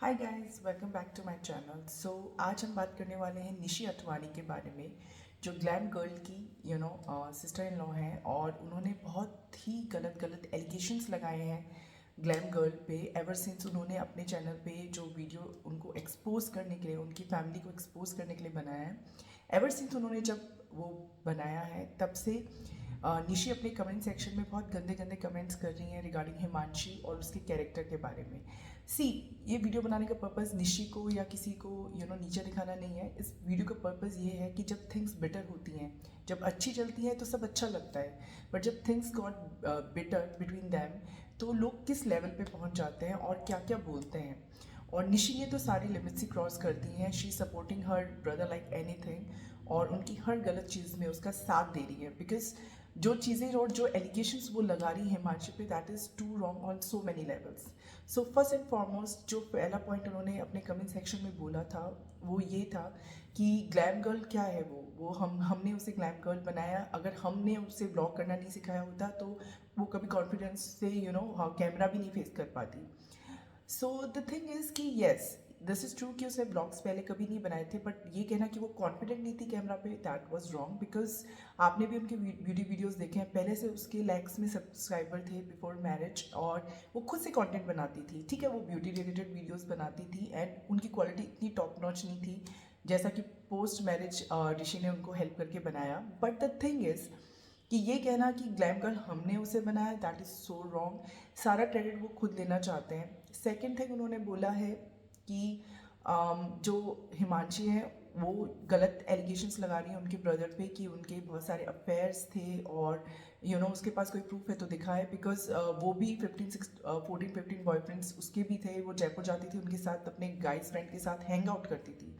Hi guys, welcome back to my channel. So आज हम बात करने वाले हैं निशी अथवानी के बारे में, जो ग्लैम गर्ल की सिस्टर इन लॉ हैं और उन्होंने बहुत ही गलत गलत एलिगेशंस लगाए हैं ग्लैम गर्ल पे। एवर सिंस उन्होंने अपने चैनल पे जो वीडियो उनको एक्सपोज करने के लिए, उनकी फैमिली को एक्सपोज करने के लिए बनाया है, एवर सिंस उन्होंने जब वो बनाया है तब से निशी अपने कमेंट सेक्शन में बहुत गंदे गंदे कमेंट्स कर रही हैं रिगार्डिंग हिमांशी और उसके कैरेक्टर के बारे में। सी, ये वीडियो बनाने का पर्पज़ निशी को या किसी को नीचे दिखाना नहीं है। इस वीडियो का पर्पज़ ये है कि जब थिंग्स बेटर होती हैं, जब अच्छी चलती हैं तो सब अच्छा लगता है, बट जब things got better between them तो लोग किस लेवल पे पहुंच जाते हैं और क्या क्या बोलते हैं। और निशी ने तो सारी लिमिट्स ही क्रॉस कर दी हैं। She supporting her brother like anything और उनकी हर गलत चीज़ में उसका साथ दे रही है, बिकॉज जो चीज़ें और जो एलिगेशंस वो लगा रही है हिमांशी पे, that is too wrong on so many levels. So first and foremost जो पहला पॉइंट उन्होंने अपने कमेंट सेक्शन में बोला था वो ये था कि ग्लैम गर्ल क्या है वो हमने उसे ग्लैम गर्ल बनाया। अगर हमने उसे ब्लॉग करना नहीं सिखाया होता तो वो कभी कॉन्फिडेंस से कैमरा भी नहीं फेस कर पाती। सो द थिंग इज़ कि येस, दिस इज़ ट्रू कि उसने ब्लॉग्स पहले कभी नहीं बनाए थे, बट ये कहना कि वो कॉन्फिडेंट नहीं थी कैमरा पे, दैट वाज रॉन्ग। बिकॉज आपने भी उनके ब्यूटी वीडियोस देखे हैं, पहले से उसके लैक्स में सब्सक्राइबर थे बिफोर मैरिज और वो खुद से कंटेंट बनाती थी। ठीक है, वो ब्यूटी रिलेटेड वीडियोस बनाती थी एंड उनकी क्वालिटी इतनी टॉप नॉच नहीं थी जैसा कि पोस्ट मैरिज ऋषि ने उनको हेल्प करके बनाया। बट द थिंग इज़ कि ये कहना कि ग्लैम गर्ल हमने उसे बनाया, दैट इज़ सो रॉन्ग। सारा क्रेडिट वो खुद लेना चाहते हैं। सेकेंड थिंग उन्होंने बोला है कि जो हिमांशी है वो गलत एलिगेशंस लगा रही है उनके ब्रदर पे कि उनके बहुत सारे अफेयर्स थे और उसके पास कोई प्रूफ है तो दिखाए। बिकॉज वो भी 14-15 बॉयफ्रेंड्स उसके भी थे। वो जयपुर जाती थी उनके साथ, अपने गाइज फ्रेंड के साथ हैंग आउट करती थी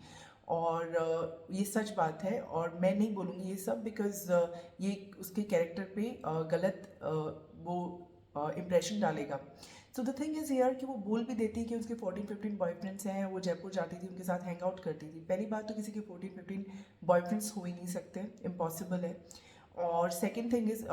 और ये सच बात है और मैं नहीं बोलूँगी ये सब, बिकॉज ये उसके कैरेक्टर पे गलत वो इम्प्रेशन डालेगा। So the thing is here कि वो बोल भी देती है कि उसके 14-15 बॉयफ्रेंड्स हैं, वो जयपुर जाती थी उनके साथ हैंग आउट करती थी। पहली बात तो किसी के 14-15 बॉयफ्रेंड्स हो ही नहीं सकते, इम्पॉसिबल है। और second thing is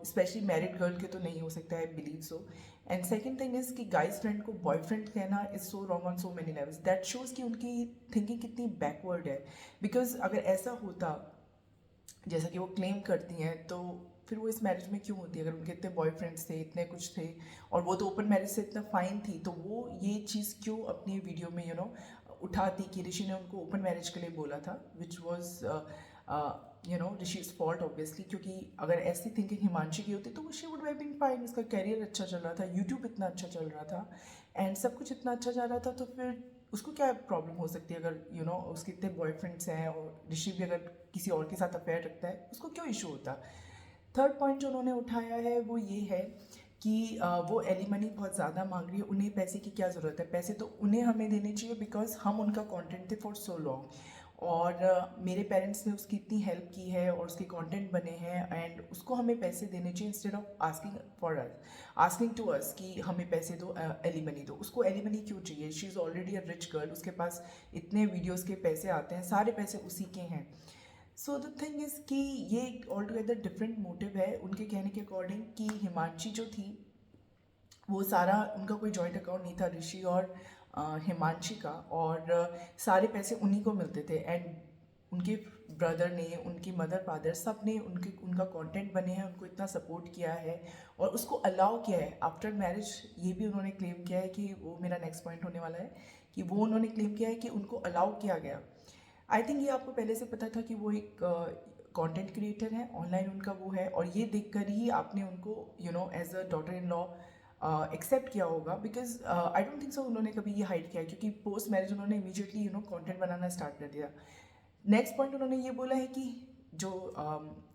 specially married girl के तो नहीं हो सकता है, believe so. And second thing is कि गाइज फ्रेंड को बॉयफ्रेंड कहना is so wrong on so many levels. That shows कि उनकी थिंकिंग कितनी बैकवर्ड है। बिकॉज अगर ऐसा होता जैसा कि वो क्लेम करती हैं तो फिर वो इस मैरिज में क्यों होती है? अगर उनके इतने बॉयफ्रेंड्स थे, इतने कुछ थे और वो तो ओपन मैरिज से इतना फाइन थी, तो वो ये चीज़ क्यों अपनी वीडियो में उठाती कि ऋषि ने उनको ओपन मैरिज के लिए बोला था, which was Rishi is fault obviously. क्योंकि अगर ऐसी थिंकिंग हिमांशी की होती तो she would have been fine. उसका कैरियर अच्छा चल रहा था, यूट्यूब इतना अच्छा चल रहा था एंड सब कुछ इतना अच्छा जा रहा था, तो फिर उसको क्या प्रॉब्लम हो सकती है? अगर उसके इतने बॉयफ्रेंड्स हैं और ऋषि भी अगर किसी और के साथ अफेयर रखता है, उसको क्यों इशू होता? थर्ड पॉइंट जो उन्होंने उठाया है वो ये है कि वो एलिमनी बहुत ज़्यादा मांग रही है। उन्हें पैसे की क्या ज़रूरत है? पैसे तो उन्हें हमें देने चाहिए बिकॉज हम उनका कंटेंट थे फॉर सो लॉन्ग और मेरे पेरेंट्स ने उसकी इतनी हेल्प की है और उसके कंटेंट बने हैं एंड उसको हमें पैसे देने चाहिए instead of asking for us, asking to us कि हमें पैसे दो, एलिमनी दो। उसको एलिमनी क्यों चाहिए? She is already a rich girl, उसके पास इतने वीडियोज़ के पैसे आते हैं, सारे पैसे उसी के हैं। सो द थिंग इज़ कि ये ऑल टुगेदर डिफरेंट मोटिव है उनके कहने के अकॉर्डिंग कि हिमांशी जो थी वो सारा, उनका कोई जॉइंट अकाउंट नहीं था ऋषि और हिमांशी का, और सारे पैसे उन्हीं को मिलते थे एंड उनके ब्रदर ने, उनकी मदर फादर सब ने उनका कंटेंट बने हैं, उनको इतना सपोर्ट किया है और उसको अलाउ किया है आफ्टर मैरिज। ये भी उन्होंने क्लेम किया है कि वो मेरा नेक्स्ट पॉइंट होने वाला है कि वो उन्होंने क्लेम किया है कि उनको अलाउ किया गया। आई थिंक ये आपको पहले से पता था कि वो एक कंटेंट क्रिएटर है, ऑनलाइन उनका वो है, और ये देखकर ही आपने उनको as a daughter in law accept किया होगा। Because I don't think so उन्होंने कभी ये हाइड किया है, क्योंकि पोस्ट मैरिज उन्होंने इमीडिएटली कंटेंट बनाना स्टार्ट कर दिया। नेक्स्ट पॉइंट उन्होंने ये बोला है कि जो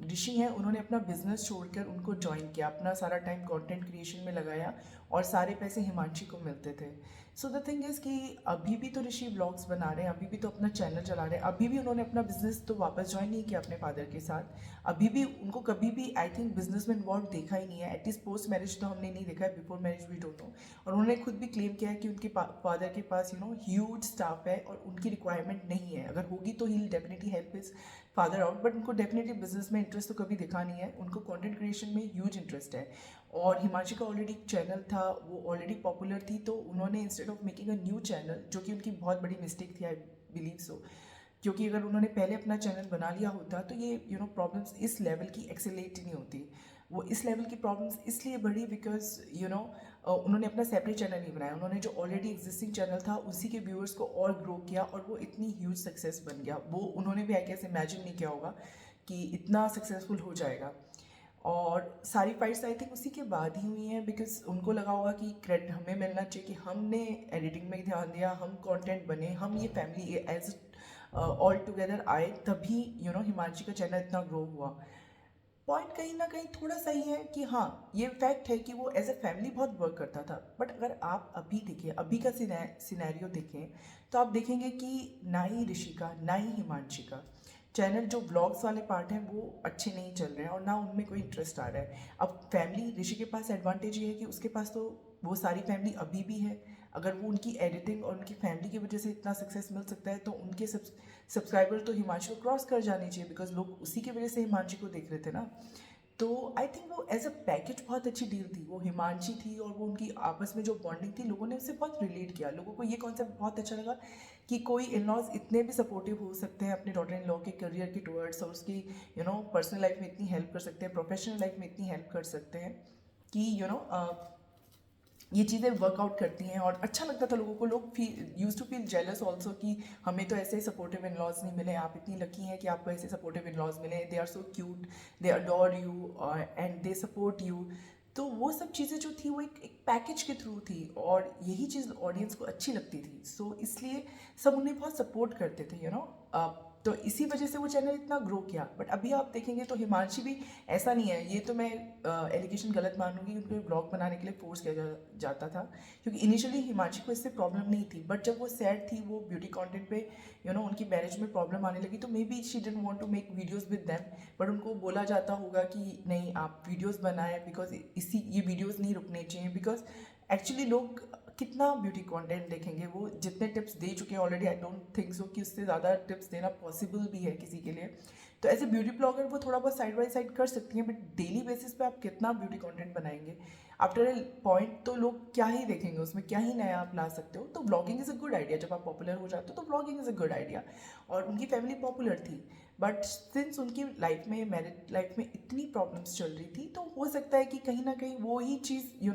ऋषि हैं उन्होंने अपना बिजनेस छोड़कर उनको ज्वाइन किया, अपना सारा टाइम कंटेंट क्रिएशन में लगाया और सारे पैसे हिमांशी को मिलते थे। सो द थिंग इज़ कि अभी भी तो ऋषि व्लॉग्स बना रहे हैं, अभी भी तो अपना चैनल चला रहे हैं, अभी भी उन्होंने अपना बिजनेस तो वापस ज्वाइन नहीं किया अपने फादर के साथ। अभी भी उनको कभी भी आई थिंक बिजनेस में इन्वॉल्व देखा ही नहीं है, एटलीस्ट पोस्ट मैरिज तो हमने नहीं देखा है, before marriage we don't know. और उन्होंने खुद भी क्लेम किया है कि उनके फादर के पास ह्यूज स्टाफ है और उनकी रिक्वायरमेंट नहीं है। अगर होगी तो ही definitely help his father out, but उनको डेफिनेटली बिजनेस में इंटरेस्ट तो कभी दिखा नहीं है, उनको कंटेंट क्रिएशन में ह्यूज इंटरेस्ट है। और हिमांशी का ऑलरेडी एक चैनल था, वो ऑलरेडी पॉपुलर थी, तो उन्होंने instead of making a new channel, जो कि उनकी बहुत बड़ी मिस्टेक थी आई बिलीव सो, क्योंकि अगर उन्होंने पहले अपना चैनल बना लिया होता तो ये प्रॉब्लम्स इस लेवल की एक्सेलेट ही नहीं होती। वो इस लेवल की प्रॉब्लम्स इसलिए बढ़ी बिकॉज उन्होंने अपना सेपरेट चैनल नहीं बनाया, उन्होंने जो ऑलरेडी एग्जिस्टिंग चैनल था उसी के व्यूअर्स को और ग्रो किया और वो इतनी ह्यूज सक्सेस बन गया। वो उन्होंने भी आई गेस इमेजिन नहीं किया होगा कि इतना सक्सेसफुल हो जाएगा। और सारी फाइट्स आई थिंक उसी के बाद ही हुई हैं, बिकॉज उनको लगा होगा कि क्रेडिट हमें मिलना चाहिए कि हमने एडिटिंग में ध्यान दिया, हम कंटेंट बने, हम ये फैमिली एज ऑल टुगेदर आए, तभी हिमांशी का चैनल इतना ग्रो हुआ। पॉइंट कहीं ना कहीं थोड़ा सही है कि हाँ, ये फैक्ट है कि वो एज ए फैमिली बहुत वर्क करता था, बट अगर आप अभी देखें, अभी का सिनेरियो देखें, तो आप देखेंगे कि ना ही ऋषिका ना ही हिमांशी का चैनल, जो व्लॉग्स वाले पार्ट हैं वो अच्छे नहीं चल रहे हैं और ना उनमें कोई इंटरेस्ट आ रहा है। अब फैमिली, ऋषि के पास एडवांटेज ये है कि उसके पास तो वो सारी फैमिली अभी भी है। अगर वो उनकी एडिटिंग और उनकी फैमिली की वजह से इतना सक्सेस मिल सकता है, तो उनके सब्सक्राइबर तो हिमांशी को क्रॉस कर जानी चाहिए, बिकॉज लोग उसी की वजह से हिमांशी को देख रहे थे ना। तो आई थिंक वो एज अ पैकेज बहुत अच्छी डील थी। वो हिमांशी थी और वो उनकी आपस में जो बॉन्डिंग थी, लोगों ने उससे बहुत रिलेट किया। लोगों को ये कॉन्सेप्ट बहुत अच्छा लगा कि कोई इन लॉज इतने भी सपोर्टिव हो सकते हैं अपने डॉटर इन लॉ के करियर के टुवर्ड्स, और उसकी पर्सनल लाइफ में इतनी हेल्प कर सकते हैं, प्रोफेशनल लाइफ में इतनी हेल्प कर सकते हैं कि ये चीज़ें वर्कआउट करती हैं। और अच्छा लगता था लोगों को, लोग use to feel jealous also कि हमें तो ऐसे सपोर्टिव इन लॉज नहीं मिले, आप इतनी लकी हैं कि आपको ऐसे सपोर्टिव इन लॉज मिले, they are so cute, they adore you and they support you. तो वो सब चीज़ें जो थी वो एक पैकेज के थ्रू थी, और यही चीज़ ऑडियंस को अच्छी लगती थी। सो इसलिए सब उन्हें बहुत सपोर्ट करते थे तो इसी वजह से वो चैनल इतना ग्रो किया। बट अभी आप देखेंगे तो हिमांशी भी ऐसा नहीं है, ये तो मैं एलिगेशन गलत मानूंगी, उनको ब्लॉग बनाने के लिए फोर्स किया जाता था, क्योंकि इनिशियली हिमांशी को इससे प्रॉब्लम नहीं थी, बट जब वो सैड थी, वो ब्यूटी कंटेंट पे उनकी मैरिज में प्रॉब्लम आने लगी, तो maybe she didn't want to make videos with them, but उनको बोला जाता होगा कि नहीं आप वीडियोस बनाएं, बिकॉज ये वीडियोस नहीं रुकने चाहिए, बिकॉज एक्चुअली लोग कितना ब्यूटी कंटेंट देखेंगे, वो जितने टिप्स दे चुके हैं ऑलरेडी, आई डोंट थिंक सो कि उससे ज़्यादा टिप्स देना पॉसिबल भी है किसी के लिए। तो एज ए ब्यूटी ब्लॉगर वो थोड़ा बहुत साइड बाय साइड कर सकती हैं, बट डेली बेसिस पे आप कितना ब्यूटी कंटेंट बनाएंगे आफ्टर ए पॉइंट, तो लोग क्या ही देखेंगे उसमें, क्या ही नया आप ला सकते हो। तो blogging is a good idea, जब आप पॉपुलर हो जाते हो तो blogging is a good idea. और उनकी फैमिली पॉपुलर थी, बट सिंस उनकी लाइफ में, मैरिड लाइफ में इतनी प्रॉब्लम्स चल रही थी, तो हो सकता है कि कहीं ना कहीं वो ही चीज़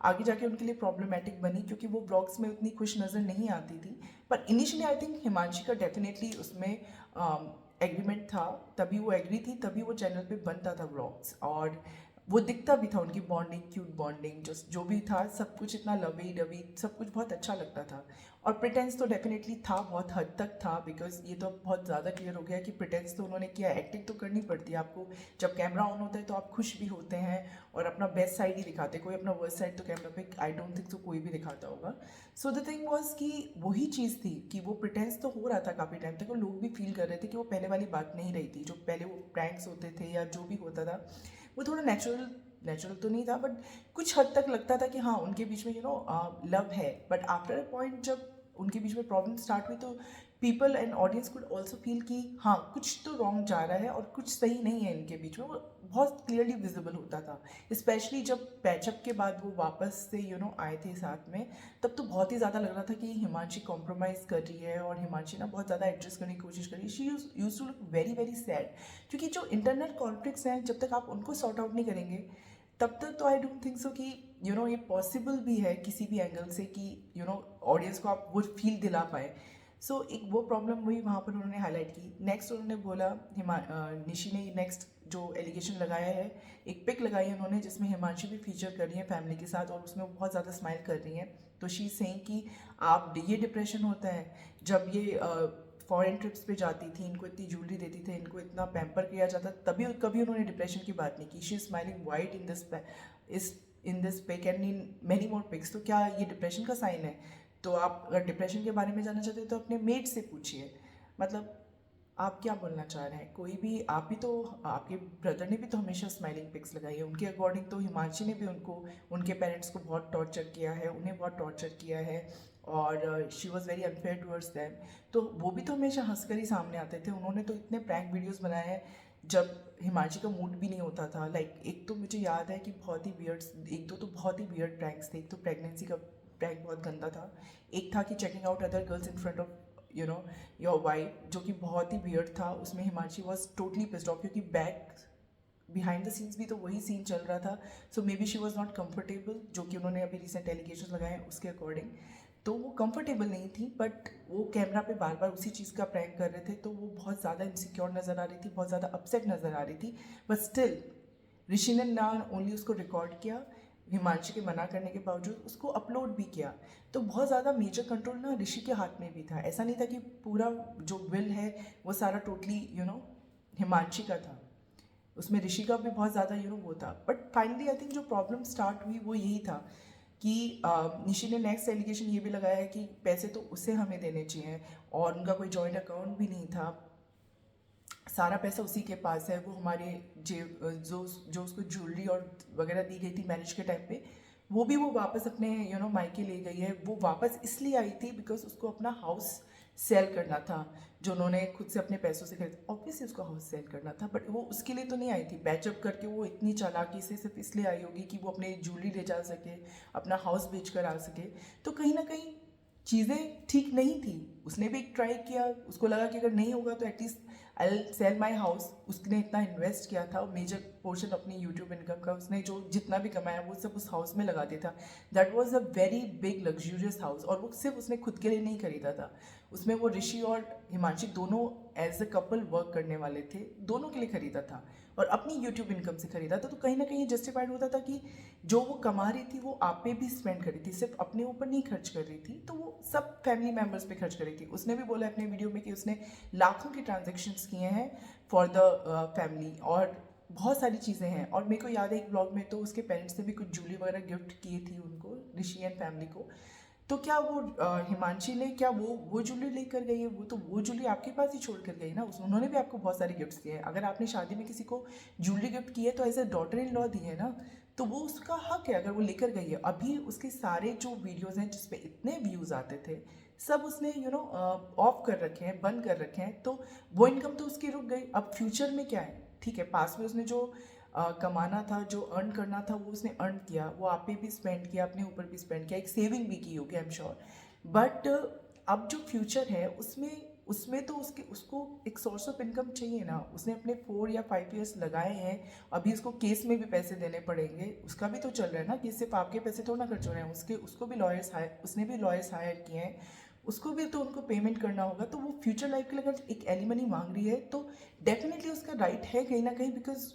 आगे जाके उनके लिए प्रॉब्लमेटिक बनी, क्योंकि वो ब्लॉग्स में उतनी खुश नज़र नहीं आती थी। पर इनिशियली आई थिंक हिमांशी का डेफिनेटली उसमें एग्रीमेंट था, तभी वो एग्री थी, तभी वो चैनल पे बनता था ब्लॉग्स, और वो दिखता भी था उनकी बॉन्डिंग, क्यूट बॉन्डिंग, जो भी था सब कुछ इतना लवी डवी, सब कुछ बहुत अच्छा लगता था। और प्रिटेंस तो डेफिनेटली था, बहुत हद तक था, बिकॉज ये तो बहुत ज़्यादा क्लियर हो गया कि प्रिटेंस तो उन्होंने किया, एक्टिंग तो करनी पड़ती है आपको। जब कैमरा ऑन होता है तो आप खुश भी होते हैं और अपना बेस्ट साइड ही दिखाते हैं, कोई अपना वर्स्ट साइड तो कैमरा पे आई डोंट थिंक तो कोई भी दिखाता होगा। सो द थिंग वॉज कि वही चीज़ थी कि वो प्रिटेंस तो हो रहा था काफ़ी टाइम तक, और लोग भी फील कर रहे थे कि वो पहले वाली बात नहीं रही थी, जो पहले वो प्रैंक्स होते थे या जो भी होता था वो थोड़ा नेचुरल तो नहीं था, बट कुछ हद तक लगता था कि हाँ उनके बीच में लव है। बट आफ्टर अ पॉइंट जब उनके बीच में प्रॉब्लम स्टार्ट हुई, तो people and audience could also feel कि हाँ कुछ तो रॉन्ग जा रहा है और कुछ सही नहीं है इनके बीच में, वो बहुत क्लियरली विजिबल होता था। स्पेशली जब पैचअप के बाद वो वापस से आए थे साथ में, तब तो बहुत ही ज़्यादा लग रहा था कि हिमांशी कॉम्प्रोमाइज़ कर रही है, और हिमांशी ना बहुत ज़्यादा एडजस्ट करने की कोशिश कर रही है। She use to look very very sad, क्योंकि जो इंटरनल कॉन्फ्लिक्ट्स हैं जब तक आप उनको सॉर्ट आउट नहीं करेंगे, तब तक तो आई डोंट थिंक सो कि ये पॉसिबल भी है किसी भी एंगल से कि ऑडियंस को आप वो फील दिला पाए। सो एक वो प्रॉब्लम हुई, वहाँ पर उन्होंने हाईलाइट की। नेक्स्ट उन्होंने बोला, निशी ने नेक्स्ट जो एलिगेशन लगाया है, एक पिक लगाई है उन्होंने जिसमें हिमांशी भी फीचर कर रही है फैमिली के साथ, और उसमें वो बहुत ज़्यादा स्माइल कर रही हैं। तो शी सेइंग कि आप ये डिप्रेशन होता है जब ये फॉरेन ट्रिप्स पे जाती थी, इनको इतनी ज्वेलरी देती थे, इनको इतना पैम्पर किया जाता, तभी कभी उन्होंने डिप्रेशन की बात नहीं की। She is smiling wide in this pic and in many more pics. तो क्या ये डिप्रेशन का साइन है? तो आप अगर डिप्रेशन के बारे में जानना चाहते हो तो अपने मेट से पूछिए। मतलब आप क्या बोलना चाह रहे हैं? कोई भी, आप भी तो, आपके ब्रदर ने भी तो हमेशा स्माइलिंग पिक्स लगाई है, उनके अकॉर्डिंग तो हिमांशी ने भी उनको, उनके पेरेंट्स को बहुत टॉर्चर किया है, उन्हें बहुत टॉर्चर किया है, और she was very unfair towards them. तो वो भी तो हमेशा हंसकर ही सामने आते थे, उन्होंने तो इतने प्रैंक वीडियोस बनाए हैं जब हिमांशी का मूड भी नहीं होता था। लाइक एक तो मुझे याद है कि बहुत ही वियर्ड, एक दो तो बहुत ही वियर्ड प्रैंक्स थे। एक तो प्रेगनेंसी का प्रैंक बहुत गंदा था। एक था कि checking out other girls in front of your wife, जो कि बहुत ही वियर्ड था। उसमें Himanshi was totally pissed off, क्योंकि बैक बिहाइंड द सीन्स भी तो वही सीन चल रहा था। So maybe she was not comfortable, जो कि उन्होंने अभी रिसेंट एलिगेशन लगाए हैं उसके अकॉर्डिंग। तो वो कंफर्टेबल नहीं थी, बट वो कैमरा पे बार बार उसी चीज़ का प्रैंक कर रहे थे, तो वो बहुत ज़्यादा इनसिक्योर नज़र आ रही थी, बहुत ज़्यादा अपसेट नज़र आ रही थी। बट स्टिल ऋषि ने ना ओनली उसको रिकॉर्ड किया, हिमांशी के मना करने के बावजूद उसको अपलोड भी किया। तो बहुत ज़्यादा मेजर कंट्रोल ना ऋषि के हाथ में भी था। ऐसा नहीं था कि पूरा जो विल है वो सारा टोटली हिमांशी का था। उसमें ऋषि का भी बहुत ज़्यादा वो था। बट फाइनली आई थिंक जो प्रॉब्लम स्टार्ट हुई वो यही था कि निशी ने नेक्स्ट एलिगेशन ये भी लगाया है कि पैसे तो उसे हमें देने चाहिए, और उनका कोई जॉइंट अकाउंट भी नहीं था, सारा पैसा उसी के पास है। वो हमारे जो जो उसको ज्वेलरी और वगैरह दी गई थी मैरिज के टाइम पे, वो भी वो वापस अपने मायके ले गई है। वो वापस इसलिए आई थी बिकॉज उसको अपना हाउस सेल करना था, जो उन्होंने खुद से अपने पैसों से खरीदा। ऑब्वियसली उसको हाउस सेल करना था, बट वो उसके लिए तो नहीं आई थी। पैचअप करके वो इतनी चालाकी से सिर्फ इसलिए आई होगी कि वो अपने ज्वेलरी ले जा सके, अपना हाउस बेच कर आ सके। तो कहीं ना कहीं चीज़ें ठीक नहीं थी। उसने भी एक ट्राई किया, उसको लगा कि अगर नहीं होगा तो at least I will sell my house. उसने इतना इन्वेस्ट किया था, मेजर पोर्शन अपनी यूट्यूब इनकम का उसने जो जितना भी कमाया वो सब उस हाउस में लगा दिया था। That was a very big luxurious house, और वो सिर्फ उसने खुद के लिए नहीं खरीदा था। उसमें वो ऋषि और हिमांशी दोनों एज अ कपल वर्क करने वाले थे, दोनों के लिए खरीदा था, और अपनी यूट्यूब इनकम से खरीदा था। तो कहीं ना कहीं जस्टिफाइड होता था कि जो वो कमा रही थी वो आप पे भी स्पेंड कर रही थी, सिर्फ अपने ऊपर नहीं खर्च कर रही थी। तो वो सब फैमिली मेम्बर्स पे खर्च कर रही थी। उसने भी बोला अपने वीडियो में कि उसने लाखों के ट्रांजेक्शन्स किए हैं फॉर द फैमिली, और बहुत सारी चीज़ें हैं। और मेरे को याद है एक ब्लॉग में तो उसके पेरेंट्स ने भी कुछ ज्वेलरी वगैरह गिफ्ट किए थी उनको, ऋषि एंड फैमिली को। तो क्या वो हिमांशी ने क्या वो ज्वेलरी लेकर गई है? वो ज्वेलरी आपके पास ही छोड़ कर गई ना। उन्होंने भी आपको बहुत सारे गिफ्ट्स दिए हैं। अगर आपने शादी में किसी को ज्वेलरी गिफ्ट की है तो as a daughter in law दी है ना, तो वो उसका हक है अगर वो लेकर गई है। अभी उसके सारे जो वीडियोस हैं जिसपे इतने व्यूज़ आते थे, सब उसने ऑफ कर रखे हैं, बंद कर रखे हैं। तो वो इनकम तो उसकी रुक गई। अब फ्यूचर में क्या है? ठीक है, पास में उसने जो कमाना था, जो अर्न करना था, वो उसने अर्न किया, वो आप पे भी स्पेंड किया, अपने ऊपर भी स्पेंड किया, एक सेविंग भी की होगी आई एम श्योर। बट अब जो फ्यूचर है उसमें उसमें तो उसको एक सोर्स ऑफ इनकम चाहिए ना। उसने अपने 4 या 5 ईयर्स लगाए हैं, अभी उसको केस में भी पैसे देने पड़ेंगे, उसका भी तो चल रहा है ना कि सिर्फ आपके पैसे थोड़ा ना खर्च हो रहे हैं, उसको भी उसने भी लॉयर्स हायर किए हैं, उसको भी तो उनको पेमेंट करना होगा। तो वो फ्यूचर लाइफ के लिए अगर एक एलिमनी मांग रही है तो डेफिनेटली उसका राइट है कहीं ना कहीं, बिकॉज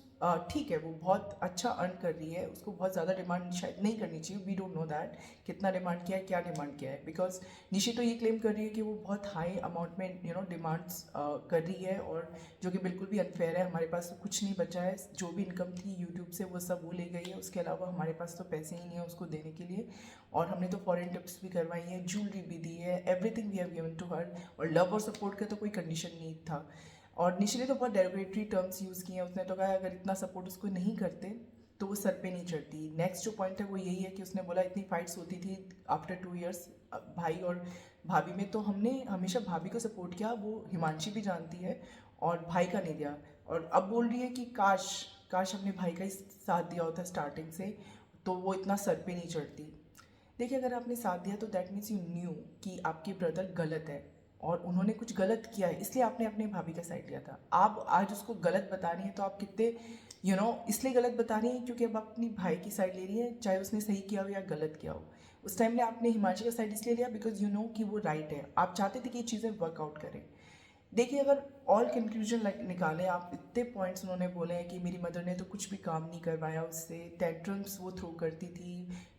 ठीक है वो बहुत अच्छा अर्न कर रही है, उसको बहुत ज़्यादा डिमांड शायद नहीं करनी चाहिए। वी डोंट नो दैट कितना डिमांड किया है, क्या डिमांड किया है, बिकॉज निशी तो ये क्लेम कर रही है कि वो बहुत हाई अमाउंट में डिमांड्स कर रही है, और जो कि बिल्कुल भी अनफेयर है। हमारे पास तो कुछ नहीं बचा है, जो भी इनकम थी यूट्यूब से वो सब वो ले गई है, उसके अलावा हमारे पास तो पैसे ही नहीं है उसको देने के लिए। और हमने तो फॉरेन टिप्स भी करवाई है, ज्वेलरी भी दी है, everything we have given to her. और लव और सपोर्ट का तो कोई कंडीशन नहीं था। और निशी ने तो बहुत डेरिवेटरी टर्म्स यूज़ किए हैं। उसने तो कहा अगर इतना सपोर्ट उसको नहीं करते तो वो सर पे नहीं चढ़ती। नेक्स्ट जो पॉइंट है वो यही है कि उसने बोला इतनी फाइट्स होती थी आफ्टर 2 ईयर्स भाई और भाभी में, तो हमने हमेशा भाभी को सपोर्ट किया, वो हिमांशी भी जानती है, और भाई का नहीं दिया। और अब बोल रही है कि काश काश हमने भाई का ही साथ दिया होता स्टार्टिंग से, तो वो इतना सर पे नहीं चढ़ती। देखिए अगर आपने साथ दिया तो दैट मीन्स यू न्यू कि आपके ब्रदर गलत है, और उन्होंने कुछ गलत किया है, इसलिए आपने अपने भाभी का साइड लिया था। आप आज उसको गलत बता रही हैं, तो आप कितने इसलिए गलत बता रही हैं क्योंकि अब आप अपनी भाई की साइड ले रही हैं, चाहे उसने सही किया हो या गलत किया हो। उस टाइम में आपने हिमाचल का साइड इसलिए लिया बिकॉज यू नो कि वो राइट है, आप चाहते थे कि ये चीज़ें वर्कआउट करें। देखिए अगर ऑल कंक्लूजन निकालें आप, इतने पॉइंट्स उन्होंने बोले हैं कि मेरी मदर ने तो कुछ भी काम नहीं करवाया उससे, टेंट्रम्स वो थ्रो करती थी,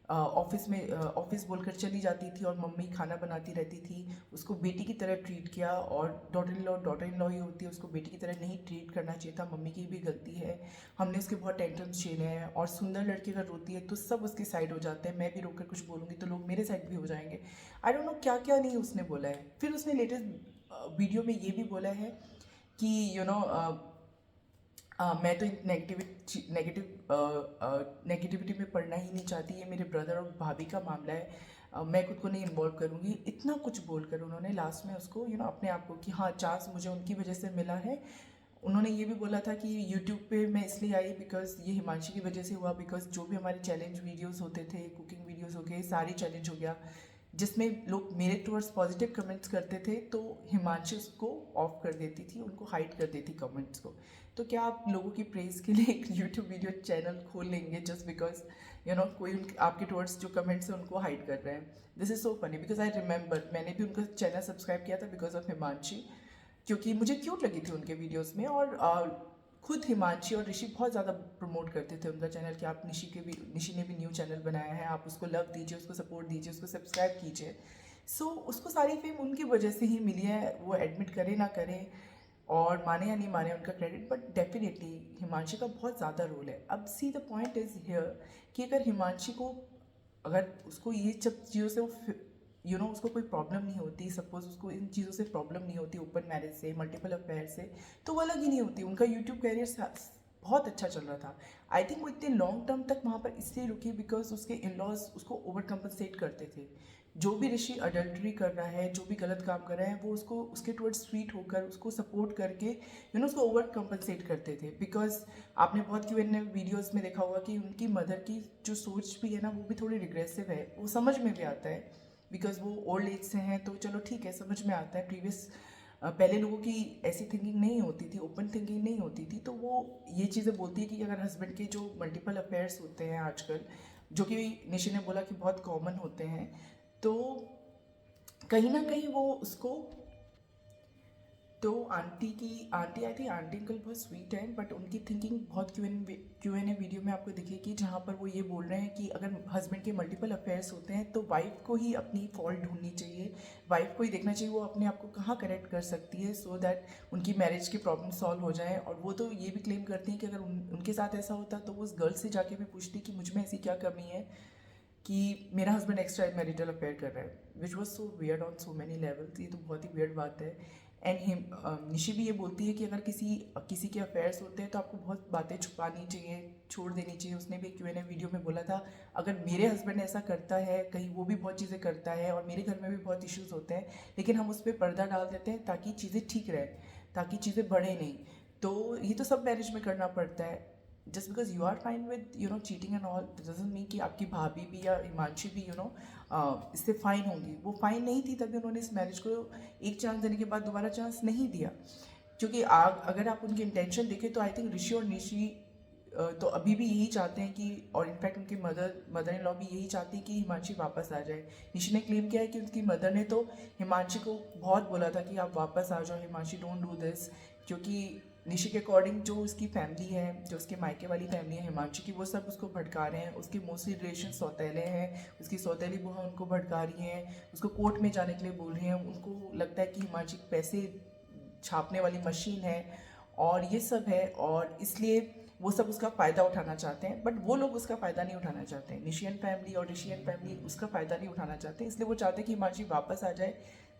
ऑफिस में ऑफिस बोलकर चली जाती थी और मम्मी खाना बनाती रहती थी, उसको बेटी की तरह ट्रीट किया। और डॉटर इन लॉ ही होती है, उसको बेटी की तरह नहीं ट्रीट करना चाहिए था, मम्मी की भी गलती है। हमने उसके बहुत टेंट्रम्स झेले हैं, और सुंदर लड़की अगर रोती है तो सब उसके साइड हो जाते हैं। मैं भी रोकर कुछ बोलूँगी तो लोग मेरे साइड भी हो जाएंगे। आई डोंट नो क्या क्या नहीं उसने बोला है। फिर उसने लेटेस्ट वीडियो में ये भी बोला है कि मैं तो नेगेटिविटी में पढ़ना ही नहीं चाहती, ये मेरे ब्रदर और भाभी का मामला है, मैं खुद को नहीं इन्वॉल्व करूँगी। इतना कुछ बोलकर उन्होंने लास्ट में उसको अपने आप को कि हाँ चांस मुझे उनकी वजह से मिला है, उन्होंने ये भी बोला था कि यूट्यूब पे मैं इसलिए आई बिकॉज ये हिमांशी की वजह से हुआ, बिकॉज जो भी हमारे चैलेंज वीडियोस होते थे, कुकिंग वीडियोस हो गए, सारी चैलेंज हो गया जिसमें लोग मेरे टूवर्ड्स पॉजिटिव कमेंट्स करते थे, तो हिमांशी उसको ऑफ कर देती थी, उनको हाइड कर देती कमेंट्स को। तो क्या आप लोगों की प्रेज़ के लिए एक यूट्यूब वीडियो चैनल खोल लेंगे जस्ट बिकॉज कोई आपके टूवर्ड्स जो कमेंट्स हैं उनको हाइड कर रहे हैं? This is so funny because I remember मैंने भी उनका चैनल सब्सक्राइब किया था बिकॉज ऑफ हिमांशी, क्योंकि मुझे क्यूट लगी थी उनके वीडियोस में। और खुद हिमांशी और ऋषि बहुत ज़्यादा प्रमोट करते थे उनका चैनल कि आप निशी ने भी न्यू चैनल बनाया है, आप उसको लव दीजिए, उसको सपोर्ट दीजिए, उसको सब्सक्राइब कीजिए। सो उसको सारी फेम उनकी वजह से ही मिली है, वो एडमिट करे ना करे और माने या नहीं माने उनका क्रेडिट, बट डेफिनेटली हिमांशी का बहुत ज़्यादा रोल है। अब see the point is here कि अगर हिमांशी को, अगर उसको ये सब चीज़ों से वो उसको कोई प्रॉब्लम नहीं होती, सपोज उसको इन चीज़ों से प्रॉब्लम नहीं होती, ओपन मैरिज से, मल्टीपल अफेयर से, तो वो अलग ही नहीं होती। उनका यूट्यूब कैरियर बहुत अच्छा चल रहा था। आई थिंक वो इतने लॉन्ग टर्म तक वहाँ पर इसलिए रुकी बिकॉज उसके इन लॉज उसको ओवर कंपनसेट करते थे। जो भी ऋषि अडल्ट्री कर रहा है, जो भी गलत काम कर रहा है, वो उसको उसके टुवर्ड्स स्वीट होकर उसको सपोर्ट करके उसको ओवर कंपनसेट करते थे। बिकॉज आपने बहुत Q&A वीडियोस में देखा होगा कि उनकी मदर की जो सोच भी है ना, वो भी थोड़ी रिग्रेसिव है। वो समझ में भी आता है बिकॉज वो ओल्ड एज से हैं, तो चलो ठीक है, समझ में आता है। पहले लोगों की ऐसी थिंकिंग नहीं होती थी, ओपन थिंकिंग नहीं होती थी, तो वो ये चीज़ें बोलती है कि अगर हस्बैंड के जो मल्टीपल अफेयर्स होते हैं आजकल, जो कि निशी ने बोला कि बहुत कॉमन होते हैं, तो कहीं ना कहीं वो उसको, तो आंटी आई थी, आंटी अंकल बहुत स्वीट है, बट उनकी थिंकिंग बहुत Q&A वीडियो में आपको दिखेगी जहाँ पर वो ये बोल रहे हैं कि अगर हस्बैंड के मल्टीपल अफेयर्स होते हैं तो वाइफ को ही अपनी फॉल्ट ढूंढनी चाहिए, वाइफ को ही देखना चाहिए वो अपने आप को कहाँ करेक्ट कर सकती है, सो दैट उनकी मैरिज की प्रॉब्लम सॉल्व हो जाए। और वो तो ये भी क्लेम करती हैं कि अगर उनके साथ ऐसा होता तो वो उस गर्ल से जाके भी पूछती कि मुझ में ऐसी क्या कमी है कि मेरा हस्बैंड एक्स्ट्रा मैरिटल अफेयर कर रहा है, which was so weird on so many levels. ये तो बहुत ही वियर्ड बात है। एंड निशी भी ये बोलती है कि अगर किसी के अफेयर्स होते हैं तो आपको बहुत बातें छुपानी चाहिए, छोड़ देनी चाहिए। उसने भी Q&A वीडियो में बोला था, अगर मेरे हस्बैंड ऐसा करता है, कहीं वो भी बहुत चीज़ें करता है और मेरे घर में भी बहुत इश्यूज होते हैं, लेकिन हम उस पर पर्दा डाल देते हैं ताकि चीज़ें ठीक रहे, ताकि चीज़ें बढ़े नहीं। तो ये तो सब मैरिज में करना पड़ता है। Just because you are fine with cheating and all doesn't mean कि आपकी भाभी भी या हिमांशी भी इससे फाइन होंगी। वो फाइन नहीं थी, तभी उन्होंने इस मैरिज को एक चांस देने के बाद दोबारा चांस नहीं दिया। क्योंकि अगर आप उनकी इंटेंशन देखें तो आई थिंक ऋषि और निशी तो अभी भी यही चाहते हैं कि, और इनफैक्ट उनकी मदर इन लॉ भी यही चाहती है कि हिमांशी वापस आ जाए। निशी ने क्लेम किया है कि उनकी मदर ने तो हिमांशी को बहुत बोला था कि आप वापस आ जाओ हिमांशी, डोंट डू दिस, क्योंकि निशी के अकॉर्डिंग जो उसकी फैमिली है, जो उसके मायके वाली फैमिली है हिमांशी की, वो सब उसको भड़का रहे हैं। उसके मोस्टली रिलेशन सौतेले हैं, उसकी सौतेली बुआ उनको भड़का रही हैं, उसको कोर्ट में जाने के लिए बोल रही हैं। उनको लगता है कि हिमांशी पैसे छापने वाली मशीन है और ये सब है, और इसलिए वो सब उसका फ़ायदा उठाना चाहते हैं। बट वो लोग उसका फ़ायदा नहीं उठाना चाहते हैं, निशियन फैमिली और ऋषियन फैमिली उसका फ़ायदा नहीं उठाना चाहते, इसलिए वो चाहते हैं कि हिमांशी वापस आ जाए,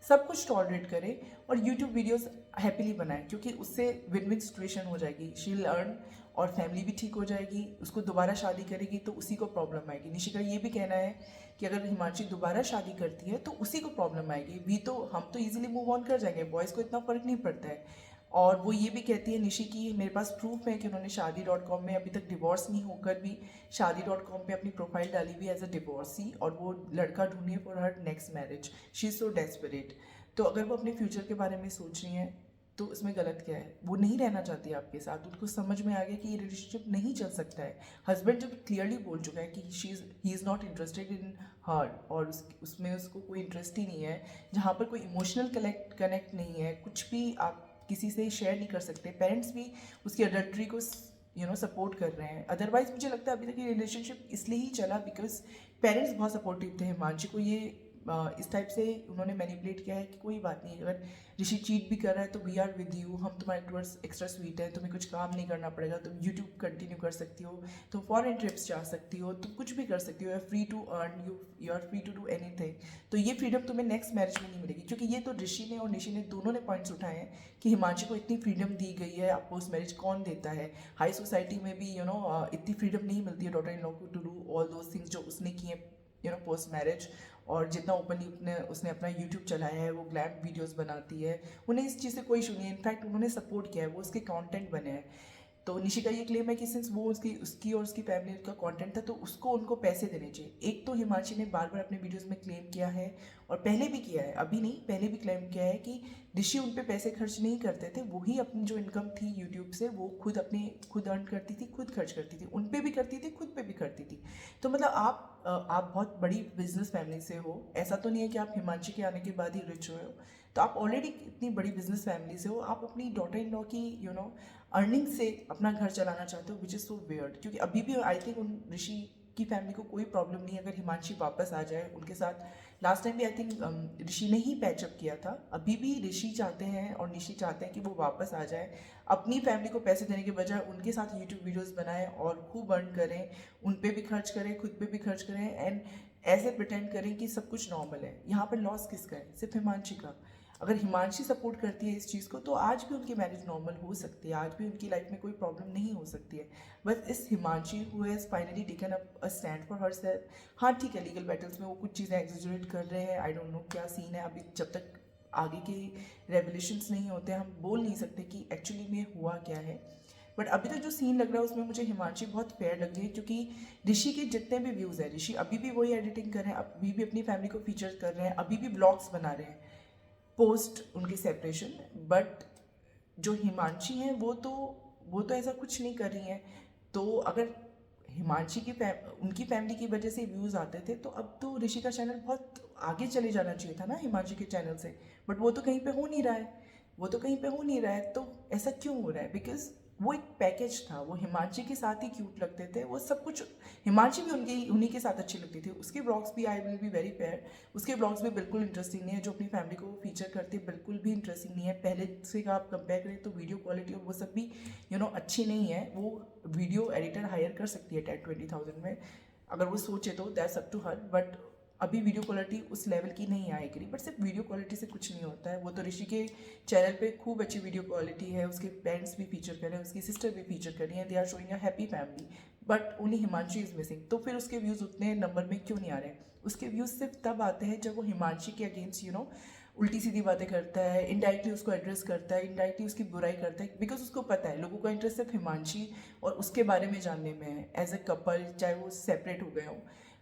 सब कुछ टॉलरेट करे और यूट्यूब वीडियोस हैप्पीली बनाए, क्योंकि उससे विन विन सिचुएशन हो जाएगी। शी विल अर्न और फैमिली भी ठीक हो जाएगी। उसको दोबारा शादी करेगी तो उसी को प्रॉब्लम आएगी। निशी का ये भी कहना है कि अगर हिमांशी दोबारा शादी करती है तो उसी को प्रॉब्लम आएगी। भी तो हम तो इजीली मूव ऑन कर जाएंगे, बॉयज़ को इतना फ़र्क नहीं पड़ता है। और वो ये भी कहती है निशी की, मेरे पास प्रूफ है कि उन्होंने शादी.com में अभी तक डिवोर्स नहीं होकर भी शादी.com पे अपनी प्रोफाइल डाली हुई एज अ डिवोर्सी, और वो लड़का ढूंढी for her next marriage. She is so desperate. तो अगर वो अपने फ्यूचर के बारे में सोच रही हैं तो उसमें गलत क्या है? वो नहीं रहना चाहती आपके साथ, उनको समझ में आ गया कि ये रिलेशनशिप नहीं चल सकता है। हस्बैंड जब क्लियरली बोल चुका है कि he is not interested in her, और उसमें उसको कोई इंटरेस्ट ही नहीं है, जहाँ पर कोई इमोशनल कनेक्ट नहीं है, कुछ भी आप किसी से शेयर नहीं कर सकते। पेरेंट्स भी उसकी अडल्ट्री को सपोर्ट कर रहे हैं। अदरवाइज मुझे लगता है अभी तक ये रिलेशनशिप इसलिए ही चला बिकॉज पेरेंट्स बहुत सपोर्टिव थे हिमांशी को। ये इस टाइप से उन्होंने मैनिपुलेट किया है कि कोई बात नहीं, अगर ऋषि चीट भी कर रहा है तो वी आर विद यू, हम तुम्हारे टूवर्ड्स एक्स्ट्रा स्वीट है, तुम्हें कुछ काम नहीं करना पड़ेगा, तुम यूट्यूब कंटिन्यू कर सकती हो, तुम फॉरेन ट्रिप्स जा सकती हो, तुम कुछ भी कर सकती हो, you are free to earn, you are free to do anything. तो ये फ्रीडम तुम्हें नेक्स्ट मैरिज में नहीं मिलेगी, क्योंकि ये तो ऋषि ने और निशी ने दोनों ने पॉइंट्स उठाए हैं कि हिमांशी को इतनी फ्रीडम दी गई है, आपको उस मैरिज कौन देता है? हाई सोसाइटी में भी इतनी फ्रीडम नहीं मिलती है डॉटर इन लॉ को to do all those things जो उसने किए पोस्ट मैरिज। और जितना ओपनली उसने अपना यूट्यूब चलाया है, वो ग्लैम वीडियोस बनाती है, उन्हें इस चीज़ से कोई इशू नहीं है। इनफैक्ट उन्होंने सपोर्ट किया है, वो उसके कंटेंट बने हैं। तो निशी का ये क्लेम है कि सिंस वो उसकी उसकी और उसकी फैमिली का कंटेंट था, तो उसको उनको पैसे देने चाहिए। एक तो हिमांशी ने बार बार अपने वीडियोस में क्लेम किया है, और पहले भी किया है, अभी नहीं, पहले भी क्लेम किया है कि ऋषि उन पे पैसे खर्च नहीं करते थे। वही अपनी जो इनकम थी यूट्यूब से, वो खुद अर्न करती थी, खुद खर्च करती थी, उन पे भी करती थी, खुद पे भी करती थी। तो मतलब आप बहुत बड़ी बिजनेस फैमिली से हो, ऐसा तो नहीं है कि आप हिमांशी के आने के बाद ही रिच हुए हो। तो आप ऑलरेडी इतनी बड़ी बिजनेस फैमिली से हो, आप अपनी डॉटर इन लॉ की अर्निंग से अपना घर चलाना चाहते हो, विच इज़ सो वियर्ड। क्योंकि अभी भी आई थिंक उन ऋषि की फैमिली को कोई प्रॉब्लम नहीं है अगर हिमांशी वापस आ जाए उनके साथ। लास्ट टाइम भी आई थिंक ऋषि ने ही पैचअप किया था। अभी भी ऋषि चाहते हैं और निशी चाहते हैं कि वो वापस आ जाए, अपनी फैमिली को पैसे देने के बजाय उनके साथ यूट्यूब वीडियोस बनाएं और खूब अर्न करें, उन पे भी खर्च करें, खुद पे भी खर्च करें, एंड ऐसे प्रिटेंड करें कि सब कुछ नॉर्मल है। यहाँ पर लॉस किसका है? सिर्फ हिमांशी का। अगर हिमांशी सपोर्ट करती है इस चीज़ को, तो आज भी उनकी मैरिज नॉर्मल हो सकती है, आज भी उनकी लाइफ में कोई प्रॉब्लम नहीं हो सकती है। बस इस Himanshi who has finally taken up a stand for her self. हाँ ठीक है, लीगल बैटल्स में वो कुछ चीज़ें एग्जिजरेट कर रहे हैं, आई डोंट नो क्या सीन है अभी। जब तक आगे के रेवल्यूशंस नहीं होते हम बोल नहीं सकते कि एक्चुअली में हुआ क्या है। बट अभी तक जो सीन लग रहा है उसमें मुझे हिमांशी बहुत फेयर लग रही है, क्योंकि ऋषि के जितने भी व्यूज़ हैं, ऋषि अभी भी वही एडिटिंग कर रहे हैं, अभी भी अपनी फैमिली को फीचर कर रहे हैं, अभी भी ब्लॉग्स बना रहे हैं पोस्ट उनके सेपरेशन। बट जो हिमांशी हैं वो तो ऐसा कुछ नहीं कर रही हैं। तो अगर हिमांशी की उनकी फैमिली की वजह से व्यूज़ आते थे, तो अब तो ऋषि का चैनल बहुत आगे चले जाना चाहिए था ना हिमांशी के चैनल से। बट वो तो कहीं पे हो नहीं रहा है, वो तो कहीं पे हो नहीं रहा है। तो ऐसा क्यों हो रहा है? बिकॉज वो एक पैकेज था, वो हिमांशी के साथ ही क्यूट लगते थे, वो सब कुछ। हिमांशी भी उन्हीं के साथ अच्छी लगती थी। उसके ब्लॉग्स भी, I will be very fair, उसके ब्लॉग्स भी बिल्कुल इंटरेस्टिंग नहीं है। जो अपनी फैमिली को फीचर करती है बिल्कुल भी इंटरेस्टिंग नहीं है। पहले से आप कंपेयर करें तो वीडियो क्वालिटी और वो सब भी अच्छी नहीं है। वो वीडियो एडिटर हायर कर सकती है 10-20,000 में, अगर वो सोचे तो, that's up to her. But अभी वीडियो क्वालिटी उस लेवल की नहीं आएगी। बट सिर्फ वीडियो क्वालिटी से कुछ नहीं होता है। वो तो ऋषि के चैनल पे खूब अच्छी वीडियो क्वालिटी है, उसके पेरेंट्स भी फीचर कर रहे हैं, उसकी सिस्टर भी फीचर कर रही है, they are showing a happy family. But only Himanshi is missing. तो फिर उसके व्यूज़ उतने नंबर में क्यों नहीं आ रहे हैं? उसके व्यूज़ सिर्फ तब आते हैं जब वो हिमांशी के अगेंस्ट उल्टी सीधी बातें करता है, इनडायरेक्टली उसको एड्रेस करता है, इनडायरेक्टली उसकी बुराई करता है, बिकॉज उसको पता है लोगों का इंटरेस्ट सिर्फ हिमांशी और उसके बारे में जानने में है, एज ए कपल, चाहे वो सेपरेट हो गए हों।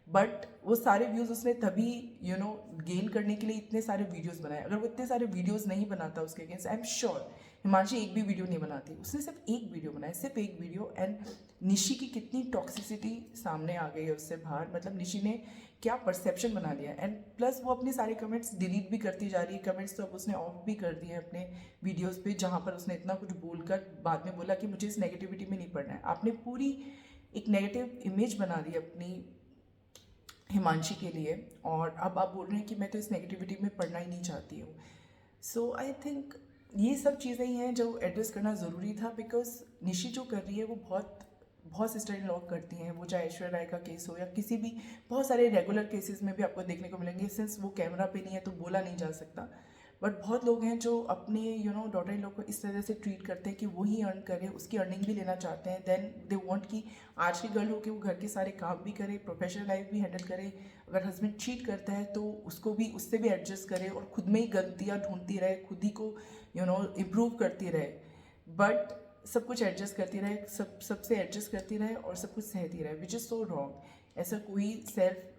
बट वो सारे व्यूज़ उसने तभी गेन करने के लिए इतने सारे वीडियोस बनाए। अगर वो इतने सारे वीडियोस नहीं बनाता उसके against, I am sure Himanshi एक भी वीडियो नहीं बनाती। उसने सिर्फ एक वीडियो बनाया, सिर्फ एक वीडियो, एंड निशी की कितनी टॉक्सिसिटी सामने आ गई है उससे बाहर। मतलब निशी ने क्या परसेप्शन बना लिया, एंड प्लस वो अपने सारे कमेंट्स डिलीट भी करती जा रही है। कमेंट्स तो अब उसने ऑफ भी कर दिए अपने वीडियोज़ पे, जहाँ पर उसने इतना कुछ बोलकर बाद में बोला कि मुझे इस नेगेटिविटी में नहीं पड़ना है। आपने पूरी एक नेगेटिव इमेज बना दी अपनी हिमांशी के लिए, और अब आप बोल रहे हैं कि मैं तो इस नेगेटिविटी में पढ़ना ही नहीं चाहती हूँ। सो आई थिंक ये सब चीज़ें ही हैं जो एड्रेस करना ज़रूरी था। बिकॉज निशी जो कर रही है वो बहुत बहुत सिस्टर इन लॉ करती हैं, वो चाहे ऐश्वर्या राय का केस हो या किसी भी बहुत सारे रेगुलर केसेस में भी आपको देखने को मिलेंगे। सिंस वो कैमरा पे नहीं है तो बोला नहीं जा सकता, बट बहुत लोग हैं जो अपने डॉटर इन लॉ को इस तरह से ट्रीट करते हैं कि वो ही अर्न करे, उसकी अर्निंग भी लेना चाहते हैं। देन दे वांट कि आज की गर्ल हो के वो घर के सारे काम भी करे, प्रोफेशनल लाइफ भी हैंडल करे। अगर हस्बैंड चीट करता है तो उसको भी, उससे भी एडजस्ट करे और खुद में ही गलतियाँ ढूंढती रहे, खुद ही को इम्प्रूव करती रहे। बट सब कुछ एडजस्ट करती रहे, सबसे एडजस्ट करती रहे और सब कुछ सहती रहे, विच इज़ सो रॉन्ग। ऐसा कोई सेल्फ